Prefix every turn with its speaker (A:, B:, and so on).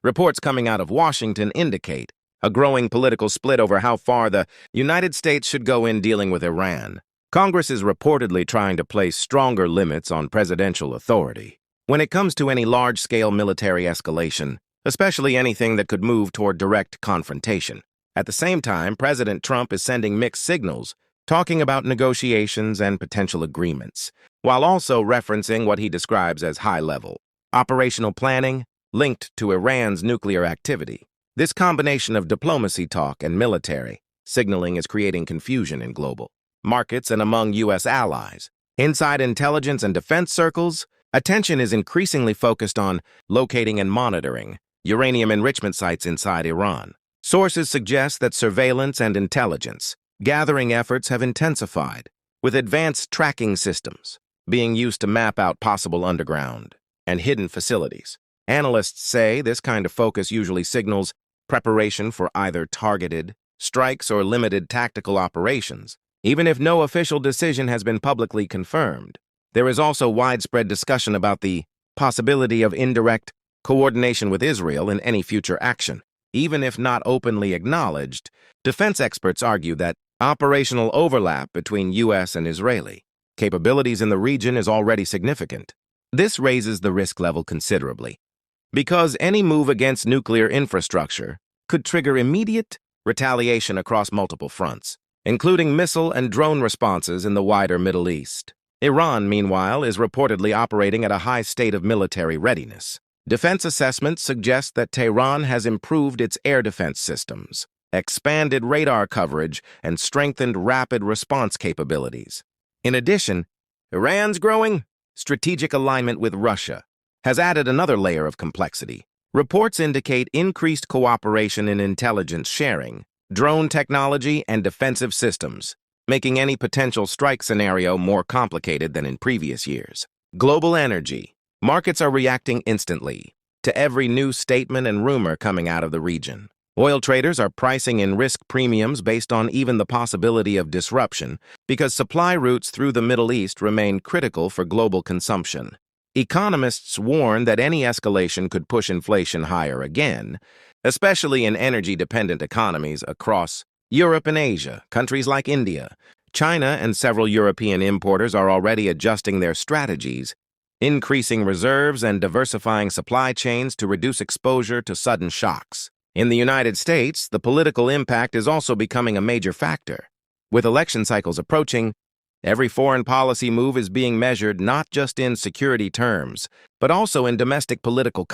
A: Reports coming out of Washington indicate a growing political split over how far the United States should go in dealing with Iran. Congress is reportedly trying to place stronger limits on presidential authority when it comes to any large-scale military escalation, especially anything that could move toward direct confrontation. At the same time, President Trump is sending mixed signals, talking about negotiations and potential agreements, while also referencing what he describes as high-level operational planning linked to Iran's nuclear activity. This combination of diplomacy talk and military signaling is creating confusion in global markets and among U.S. allies. Inside intelligence and defense circles, attention is increasingly focused on locating and monitoring uranium enrichment sites inside Iran. Sources suggest that surveillance and intelligence gathering efforts have intensified, with advanced tracking systems being used to map out possible underground and hidden facilities. Analysts say this kind of focus usually signals preparation for either targeted strikes or limited tactical operations. Even if no official decision has been publicly confirmed, there is also widespread discussion about the possibility of indirect coordination with Israel in any future action. Even if not openly acknowledged, defense experts argue that operational overlap between U.S. and Israeli capabilities in the region is already significant. This raises the risk level considerably, because any move against nuclear infrastructure could trigger immediate retaliation across multiple fronts, including missile and drone responses in the wider Middle East. Iran, meanwhile, is reportedly operating at a high state of military readiness. Defense assessments suggest that Tehran has improved its air defense systems, expanded radar coverage, and strengthened rapid response capabilities. In addition, Iran's growing strategic alignment with Russia has added another layer of complexity. Reports indicate increased cooperation in intelligence sharing, drone technology, and defensive systems, making any potential strike scenario more complicated than in previous years. Global energy markets are reacting instantly to every new statement and rumor coming out of the region. Oil traders are pricing in risk premiums based on even the possibility of disruption because supply routes through the Middle East remain critical for global consumption. Economists warn that any escalation could push inflation higher again, especially in energy-dependent economies across Europe and Asia. Countries like India, China, and several European importers are already adjusting their strategies, increasing reserves and diversifying supply chains to reduce exposure to sudden shocks. In the United States, the political impact is also becoming a major factor. With election cycles approaching, every foreign policy move is being measured not just in security terms, but also in domestic political